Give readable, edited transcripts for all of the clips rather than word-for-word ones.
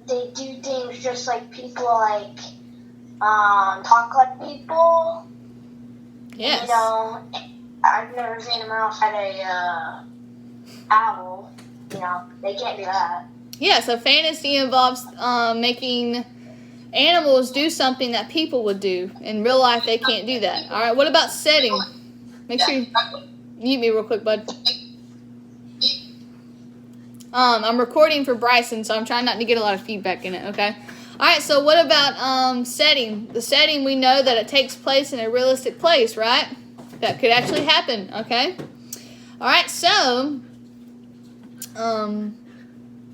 they do things just like people like talk like people. Yes. You know, I've never seen a mouse had a owl. You know, they can't do that. Yeah, so fantasy involves making animals do something that people would do. In real life, they can't do that. All right, what about setting? Make sure you mute me real quick, bud. I'm recording for Bryson, so I'm trying not to get a lot of feedback in it, okay? All right, so what about setting? The setting, we know that it takes place in a realistic place, right? That could actually happen, okay? All right, so,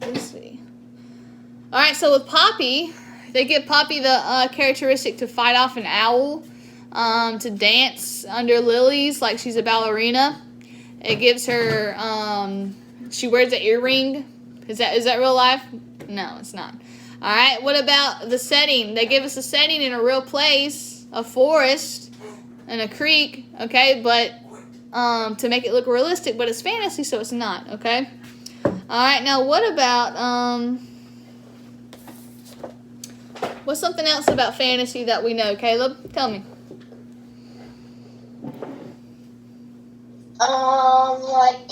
let's see. All right, so with Poppy, they give Poppy the characteristic to fight off an owl, to dance under lilies like she's a ballerina. It gives her, she wears an earring. Is that real life? No, it's not. All right, what about the setting? They give us a setting in a real place, a forest and a creek, okay, but to make it look realistic, but it's fantasy, so it's not, okay? All right, now what about, what's something else about fantasy that we know, Caleb? Tell me. Like,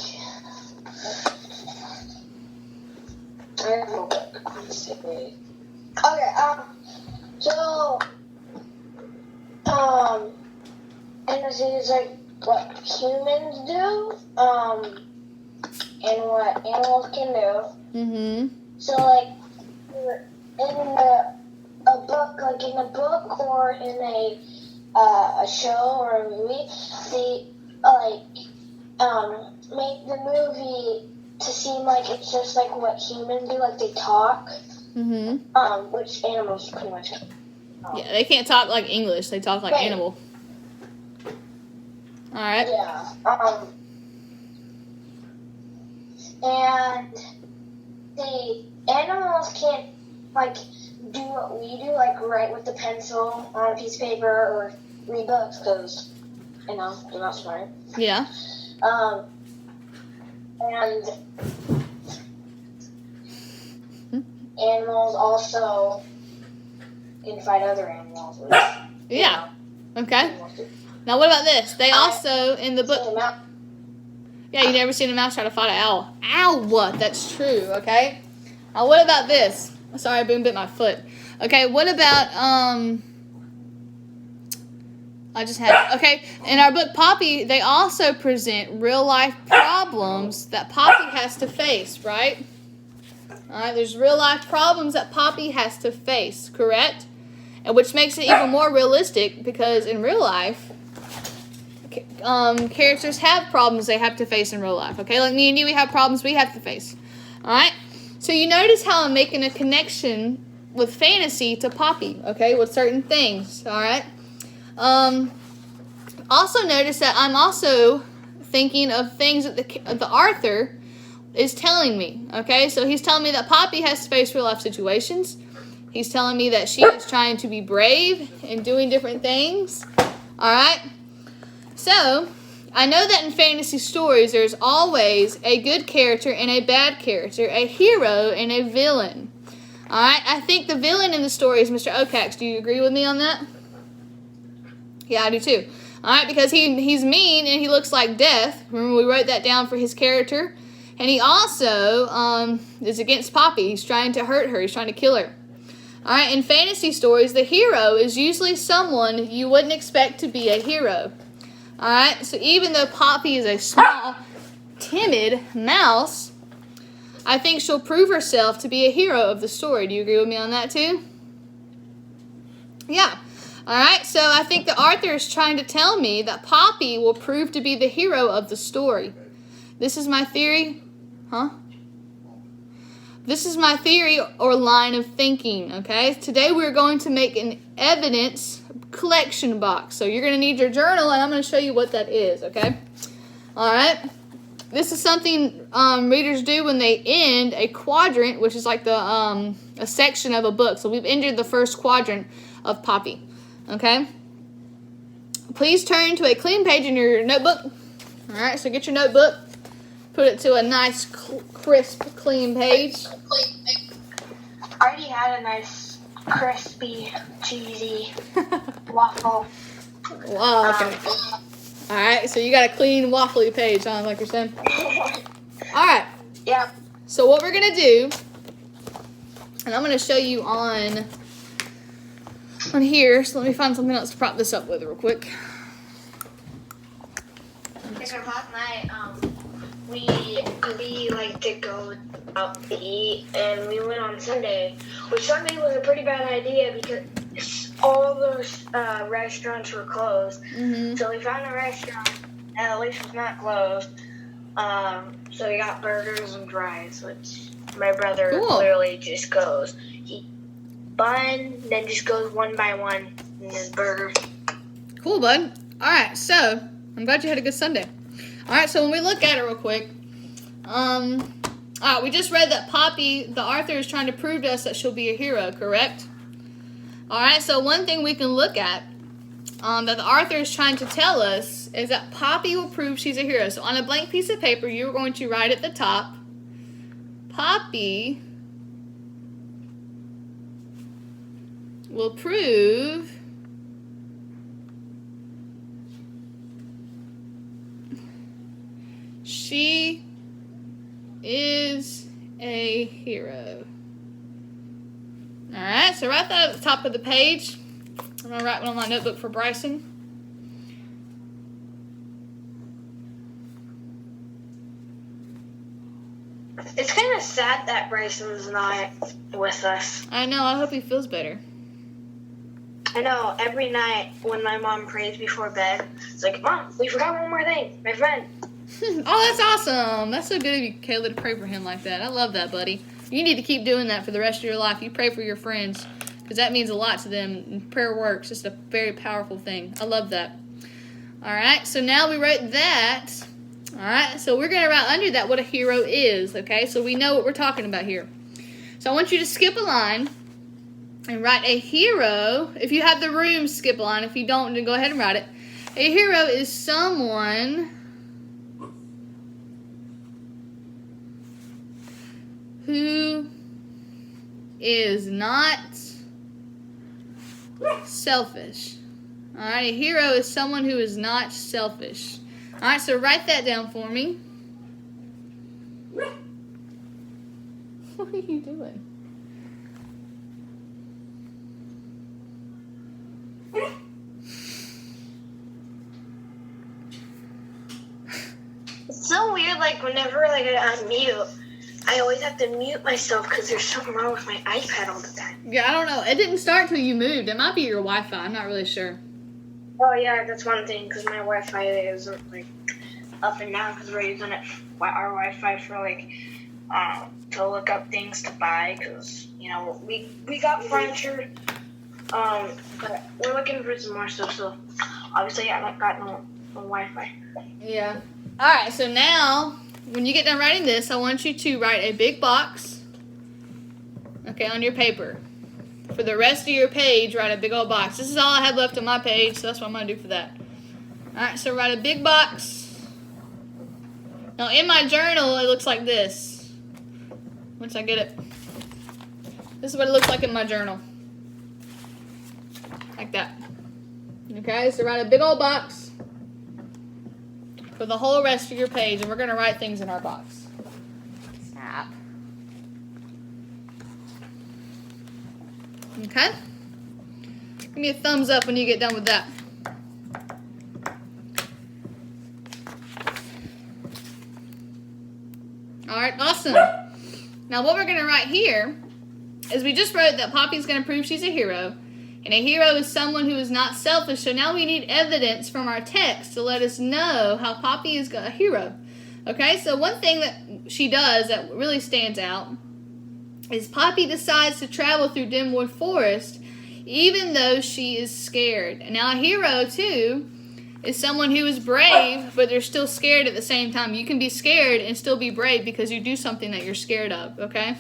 okay, so, fantasy is like what humans do, and what animals can do. Mm-hmm. So, like, in a book or in a show or a movie, they make the movie to seem like it's just like what humans do, like they talk. Mm-hmm. Which animals pretty much. Yeah, they can't talk like English. They talk like animal. All right. Yeah. And the animals can't like do what we do, like write with the pencil on a piece of paper or read books, because they're not smart. Yeah. And animals also can fight other animals. Which, yeah. Okay. Now what about this? They also in the book. Yeah, you never seen a mouse try to fight an owl. Ow! That's true. Okay. Now what about this? Sorry, I bit my foot. Okay. What about okay, in our book Poppy, they also present real life problems that Poppy has to face, right? Alright, there's real life problems that Poppy has to face, correct? And which makes it even more realistic because in real life, characters have problems they have to face in real life, okay? Like me and you, we have problems we have to face. Alright? So you notice how I'm making a connection with fantasy to Poppy, okay? With certain things, alright? Also notice that I'm also thinking of things that the Arthur is telling me, okay? So he's telling me that Poppy has to face real life situations. He's telling me that she is trying to be brave and doing different things, all right? So I know that in fantasy stories there's always a good character and a bad character, a hero and a villain, all right? I think the villain in the story is Mr. Okax. Do you agree with me on that? Yeah, I do too. All right, because he's mean and he looks like death. Remember, we wrote that down for his character. And he also is against Poppy. He's trying to hurt her. He's trying to kill her. All right, in fantasy stories, the hero is usually someone you wouldn't expect to be a hero. All right, so even though Poppy is a small, timid mouse, I think she'll prove herself to be a hero of the story. Do you agree with me on that too? Yeah. Alright, so I think that Arthur is trying to tell me that Poppy will prove to be the hero of the story. This is my theory. Huh? This is my theory or line of thinking, okay? Today we're going to make an evidence collection box. So you're going to need your journal, and I'm going to show you what that is, okay? Alright? This is something readers do when they end a quadrant, which is like the a section of a book. So we've ended the first quadrant of Poppy. Okay? Please turn to a clean page in your notebook. Alright, so get your notebook. Put it to a nice, crisp, clean page. I already had a nice, crispy, cheesy waffle. Wow, okay. Alright, so you got a clean waffly page, huh, like you're saying? Alright. Yeah. So what we're gonna do, and I'm gonna show you on here, so let me find something else to prop this up with real quick. Like last night, we like to go out to eat, and we went on Sunday, which Sunday was a pretty bad idea because all those restaurants were closed. Mm-hmm. So we found a restaurant that at least was not closed. So we got burgers and fries, which my brother literally just goes. He bun, then just goes one by one, and then burgers. Cool, bud. Alright, so I'm glad you had a good Sunday. Alright, so when we look at it real quick, alright, we just read that Poppy, the Arthur, is trying to prove to us that she'll be a hero, correct? Alright, so one thing we can look at that the Arthur is trying to tell us is that Poppy will prove she's a hero. So on a blank piece of paper, you're going to write at the top, Poppy will prove she is a hero. Alright, so write that at the top of the page. I'm going to write one on my notebook for Bryson. It's kind of sad that Bryson's not with us. I know, I hope he feels better. I know, every night when my mom prays before bed, it's like, Mom, we forgot one more thing, my friend. Oh, that's awesome. That's so good of you, Kayla, to pray for him like that. I love that, buddy. You need to keep doing that for the rest of your life. You pray for your friends because that means a lot to them. And prayer works. It's a very powerful thing. I love that. All right, so now we wrote that. All right, so we're going to write under that what a hero is, okay? So we know what we're talking about here. So I want you to skip a line and write a hero. If you have the room, skip a line. If you don't, then go ahead and write it. A hero is someone who is not selfish. Alright, a hero is someone who is not selfish. Alright, so write that down for me. What are you doing? It's so weird, like, whenever like I unmute, I always have to mute myself because there's something wrong with my iPad all the time. Yeah, I don't know. It didn't start till you moved. It might be your Wi-Fi. I'm not really sure. Oh, yeah, that's one thing, because my Wi-Fi isn't, like, up and down, because we're using our Wi-Fi for, like, to look up things to buy, because, you know, we got furniture, but we're looking for some more stuff, so obviously I haven't got no Wi-Fi. Yeah. Alright, so now, when you get done writing this, I want you to write a big box, okay, on your paper. For the rest of your page, write a big old box. This is all I had left on my page, so that's what I'm going to do for that. Alright, so write a big box. Now, in my journal, it looks like this. Once I get it. This is what it looks like in my journal. Like that. Okay, so write a big old box for the whole rest of your page, and we're going to write things in our box. Snap. Okay? Give me a thumbs up when you get done with that. Alright, awesome. Now what we're going to write here is we just wrote that Poppy's going to prove she's a hero. And a hero is someone who is not selfish. So now we need evidence from our text to let us know how Poppy is a hero. Okay, so one thing that she does that really stands out is Poppy decides to travel through Dimwood Forest even though she is scared. And now a hero, too, is someone who is brave, but they're still scared at the same time. You can be scared and still be brave because you do something that you're scared of, okay?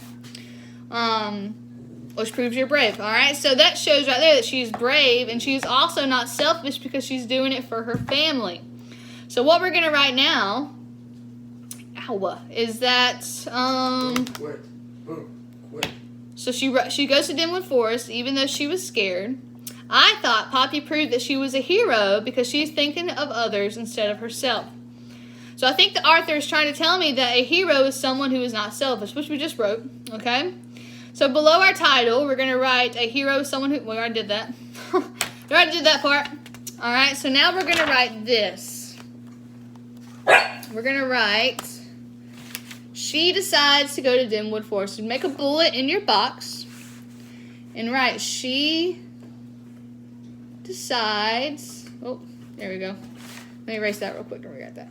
Which proves you're brave, all right? So that shows right there that she's brave, and she's also not selfish because she's doing it for her family. So what we're going to write now, is that, So she goes to Denwood Forest even though she was scared. I thought Poppy proved that she was a hero because she's thinking of others instead of herself. So I think that Arthur is trying to tell me that a hero is someone who is not selfish, which we just wrote, okay? So below our title, we're going to write a hero is someone who... We already did that. We already did that part. All right, so now we're going to write this. We're going to write... She decides to go to Denwood Forest. And make a bullet in your box. And write, she decides... Oh, there we go. Let me erase that real quick. Don't forget that.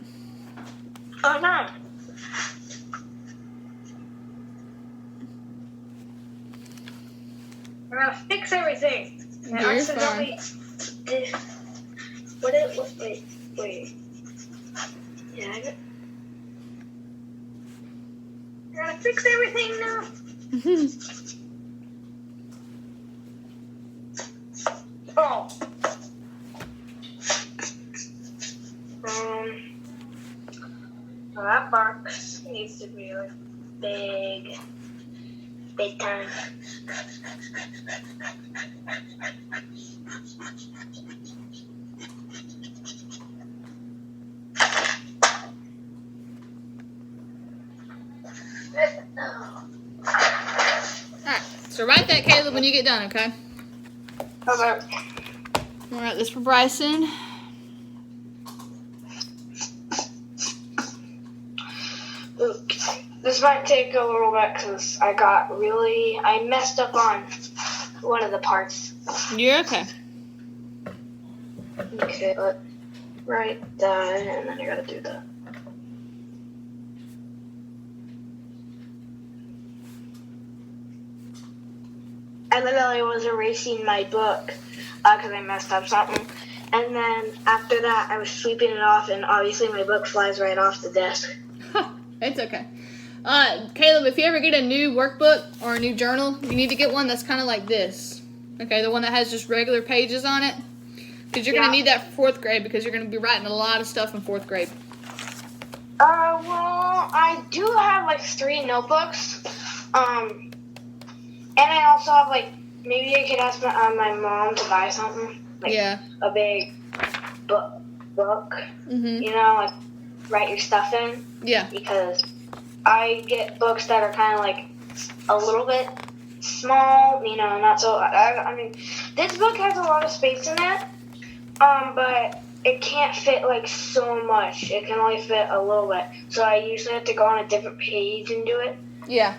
Oh, no. We're gonna fix everything. I You're accidentally did. Wait. Yeah, we're gonna fix everything now. Oh. So that box needs to be like big time. Alright, so write that, Caleb, when you get done, okay? Okay. We'll write this for Bryson. Okay. This might take a little bit because I messed up on one of the parts. You're okay. Okay, let's write that, and then I gotta do that. I literally was erasing my book because I messed up something. And then after that, I was sweeping it off, and obviously my book flies right off the desk. It's okay. Caleb, if you ever get a new workbook or a new journal, you need to get one that's kind of like this. Okay, the one that has just regular pages on it. Because you're going to need that for 4th grade because you're going to be writing a lot of stuff in 4th grade. Well, I do have like 3 notebooks. And I also have like, maybe I could ask my mom to buy something. Like a big book. Mm-hmm. You know, like write your stuff in. Yeah. Because I get books that are kind of like a little bit small, you know, not so. I mean, this book has a lot of space in it, but it can't fit like so much. It can only fit a little bit, so I usually have to go on a different page and do it. Yeah.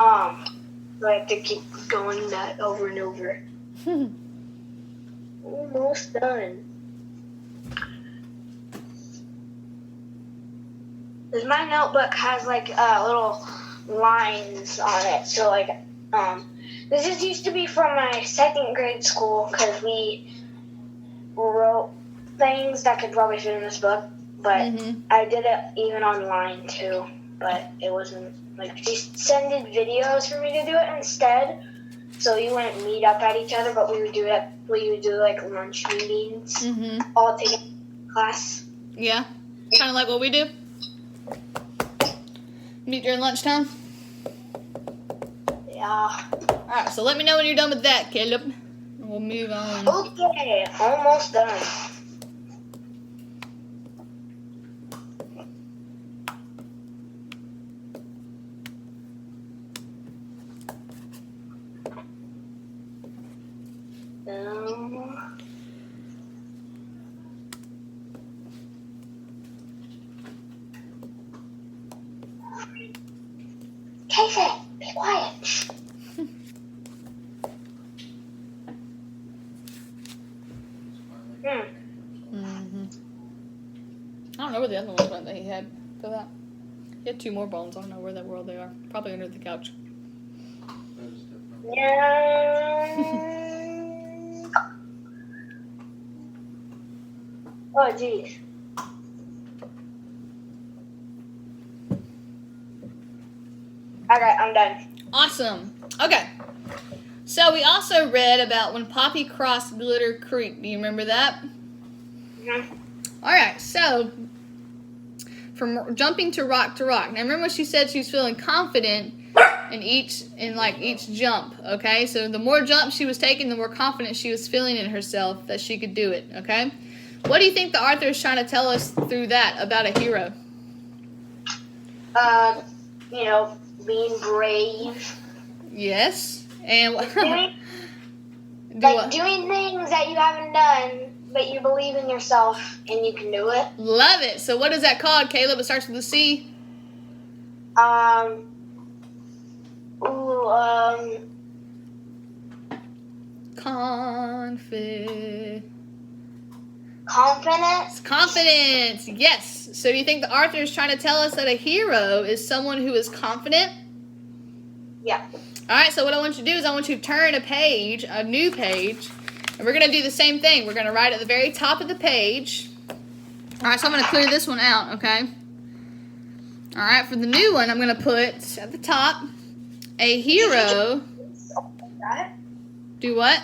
So I have to keep going that over and over. Almost done. Because my notebook has like little lines on it, so like this used to be from my 2nd grade school because we wrote things that could probably fit in this book, but I did it even online too, but it wasn't like she sended videos for me to do it instead, so you wouldn't meet up at each other, but we would do like lunch meetings all together in class. Yeah, kind of like what we do. Meet during lunchtime? Yeah. Alright, so let me know when you're done with that, Caleb. And we'll move on. Okay, almost done. Casey, be quiet. I don't know where the other ones went that he had for that. He had 2 more bones. I don't know where that world they are. Probably under the couch. Yeah. Oh, geez. Okay, I'm done. Awesome. Okay. So we also read about when Poppy crossed Glitter Creek. Do you remember that? Alright, so from jumping to rock. Now remember when she said she was feeling confident in each jump, okay? So the more jumps she was taking, the more confident she was feeling in herself that she could do it, okay? What do you think the author is trying to tell us through that about a hero? Being brave. Yes. And doing things that you haven't done, but you believe in yourself and you can do it. Love it. So what is that called, Caleb? It starts with a C. Confidence. Yes. So do you think the author is trying to tell us that a hero is someone who is confident? Yeah. All right, so what I want you to do is I want you to turn a new page, and we're going to do the same thing. We're going to write at the very top of the page. All right, so I'm going to clear this one out, okay? All right, for the new one, I'm going to put at the top, a hero. Do what?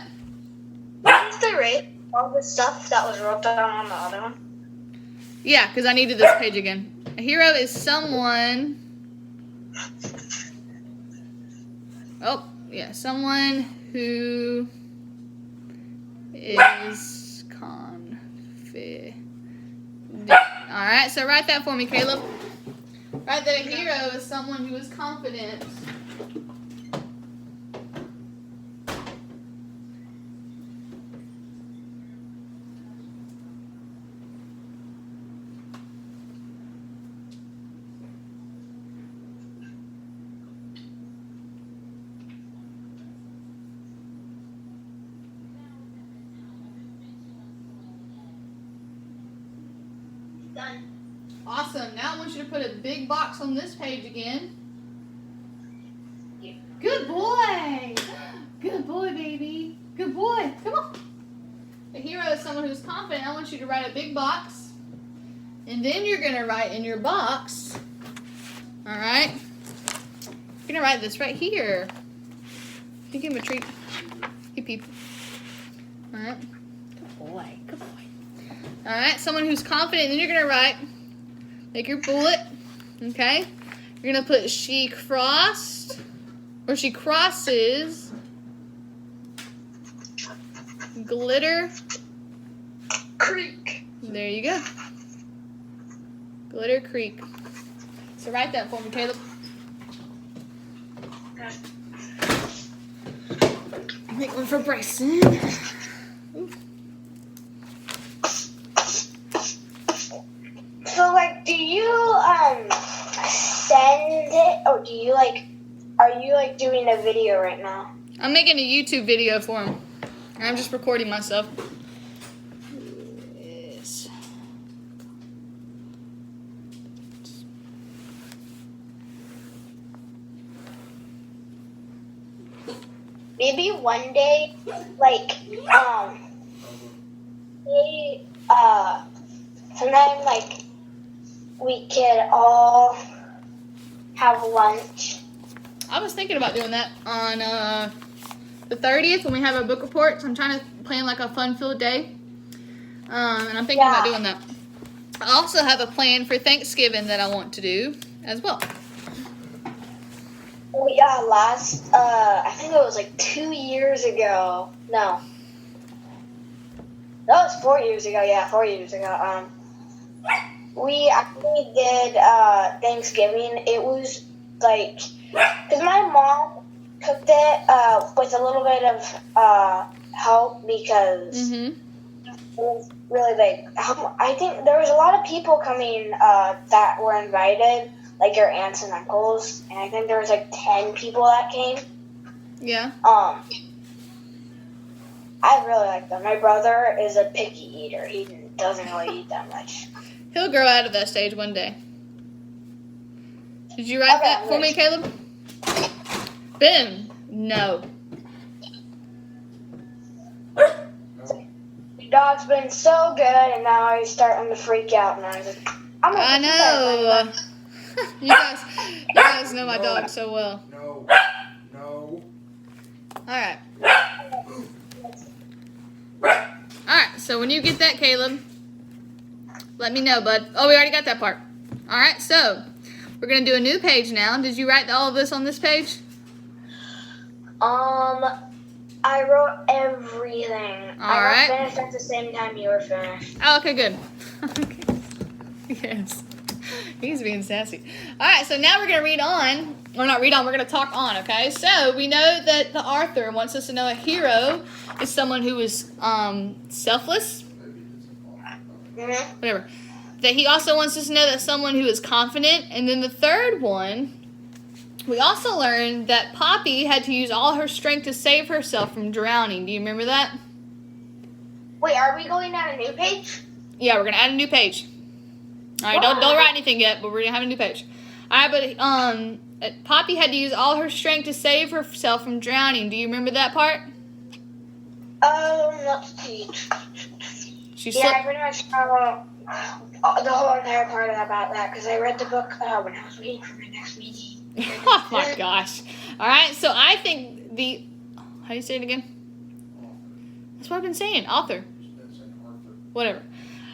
What is the rate? All the stuff that was wrote down on the other one? Yeah, because I needed this page again. A hero is someone... someone who is confident. Alright, so write that for me, Caleb. Write that a hero is someone who is confident. Done. Awesome. Now I want you to put a big box on this page again. Yeah. Good boy. Good boy, baby. Good boy. Come on. A hero is someone who's confident. I want you to write a big box. And then you're going to write in your box. All right. You're going to write this right here. You give him a treat. Hey, people. All right. Good boy. Good boy. All right, someone who's confident. Then you're going to write, make your bullet, okay? You're going to put she crossed, or she crosses, Glitter Creek. There you go. Glitter Creek. So write that for me, Caleb. Make one for Bryson. Ooh. So, do you, send it, or do you, are you, doing a video right now? I'm making a YouTube video for him. I'm just recording myself. Yes. Maybe one day, sometime, we could all have lunch. I was thinking about doing that on the 30th when we have our book reports. I'm trying to plan a fun-filled day, and I'm thinking about doing that. I also have a plan for Thanksgiving that I want to do as well. Oh yeah, I think it was 2 years ago. No, that was 4 years ago. Yeah, 4 years ago. We actually did Thanksgiving. It was because my mom cooked it with a little bit of help because it was really big. I think there was a lot of people coming that were invited, your aunts and uncles, and I think there was 10 people that came. Yeah. I really like them. My brother is a picky eater. He doesn't really eat that much. He'll grow out of that stage one day. Did you write that for me, Caleb? Ben, no. The dog's been so good, and now he's starting to freak out. And I know. You guys know my dog so well. No. All right, so when you get that, Caleb, let me know, bud. Oh, we already got that part. All right, so we're going to do a new page now. Did you write all of this on this page? I wrote everything. I right. got finished at the same time you were finished. Oh, okay, good. Yes. He's being sassy. All right, so now we're going to read on. Or not read on, we're going to talk on, okay? So we know that the author wants us to know a hero is someone who is selfless. Mm-hmm. Whatever. That he also wants us to know that someone who is confident. And then the third one, we also learned that Poppy had to use all her strength to save herself from drowning. Do you remember that? Wait, are we going down a new page? Yeah, we're going to add a new page. All right, don't write anything yet, but we're going to have a new page. All right, but Poppy had to use all her strength to save herself from drowning. Do you remember that part? Let's see. I pretty much know the whole entire part about that because I read the book when I was waiting for my next meeting. Oh my gosh. All right, so I think how do you say it again? That's what I've been saying, author. Whatever.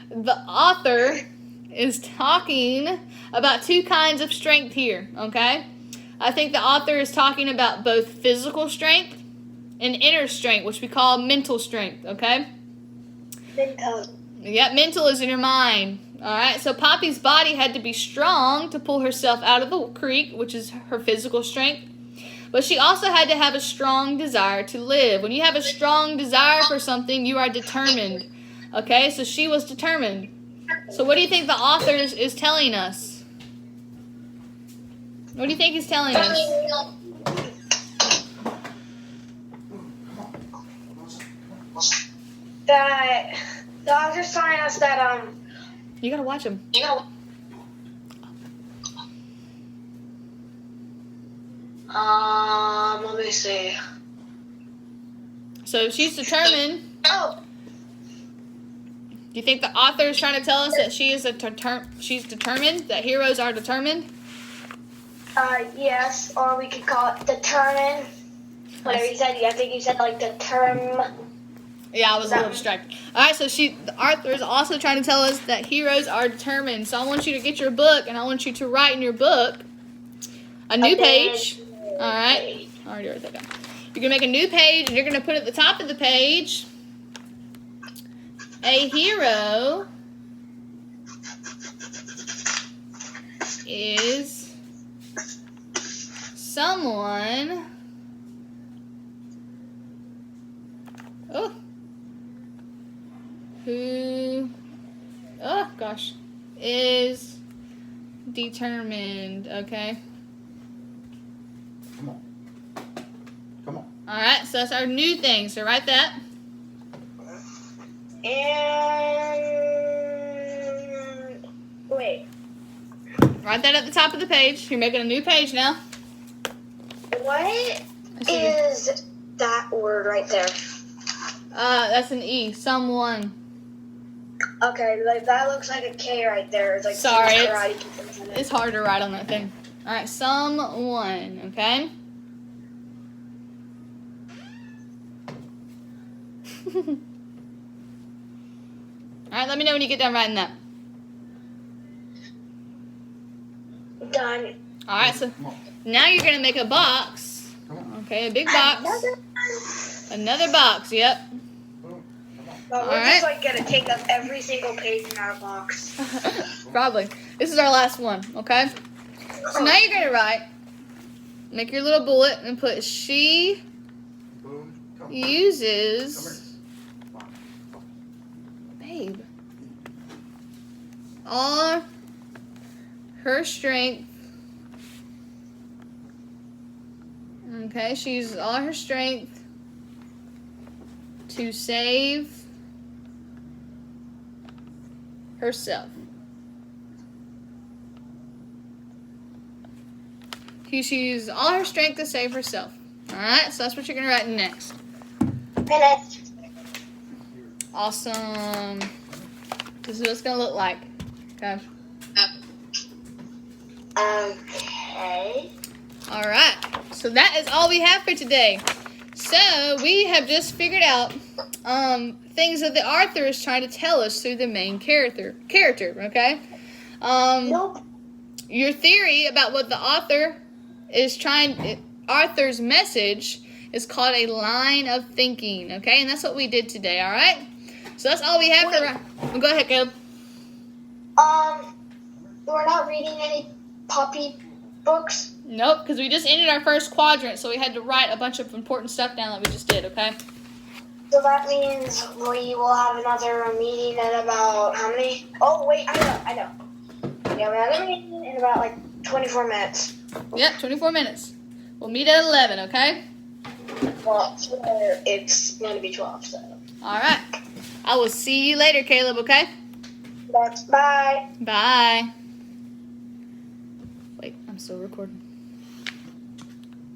The author is talking about two kinds of strength here, okay? I think the author is talking about both physical strength and inner strength, which we call mental strength, okay? Mental. Yep, mental is in your mind. All right, so Poppy's body had to be strong to pull herself out of the creek, which is her physical strength. But she also had to have a strong desire to live. When you have a strong desire for something, you are determined. Okay, so she was determined. So what do you think the author is telling us? What do you think he's telling us? That the author's telling us that You gotta watch him. Let me see. So she's determined. Oh. Do you think the author is trying to tell us that she's determined? That heroes are determined? Yes, or we could call it determined. Whatever you said, I think you said like the term. Yeah, I was a little distracted. All right, so the author is also trying to tell us that heroes are determined. So I want you to get your book, and I want you to write in your book a new page. All right, I already wrote that down. You're gonna make a new page, and you're gonna put at the top of the page a hero is someone. Who, is determined, okay? Come on. All right, so that's our new thing. So write that. And wait. Write that at the top of the page. You're making a new page now. What is that word right there? That's an E. Someone. Okay, like that looks like a K right there. It's like Sorry, it's hard to write on that thing. All right, someone. Okay. All right, let me know when you get done writing that. Done. All right, so now you're gonna make a box. Okay, a big box. Another box. Yep. Well, we're just like gonna take up every single page in our box. Probably. This is our last one. Okay. So now you're gonna write. Make your little bullet and put she uses. Babe. All her strength. Okay, she uses all her strength to save herself. She uses all her strength to save herself. Alright, so that's what you're going to write next. Finished. Awesome. This is what it's going to look like. Okay. Okay. Alright, so that is all we have for today. So, we have just figured out things that the author is trying to tell us through the main character, okay? Nope. Your theory about what the author's message It's called a line of thinking, okay? And that's what we did today, all right? So that's all we have for... Go ahead, Caleb. We're not reading any Poppy books? Nope, because we just ended our first quadrant, so we had to write a bunch of important stuff down that we just did, okay? So that means we will have another meeting in about how many? Oh, wait, I know. Yeah, we have another meeting in about like 24 minutes. Yep, 24 minutes. We'll meet at 11, okay? Well, it's going to be 12, so. All right. I will see you later, Caleb, okay? Bye. Bye. Wait, I'm still recording.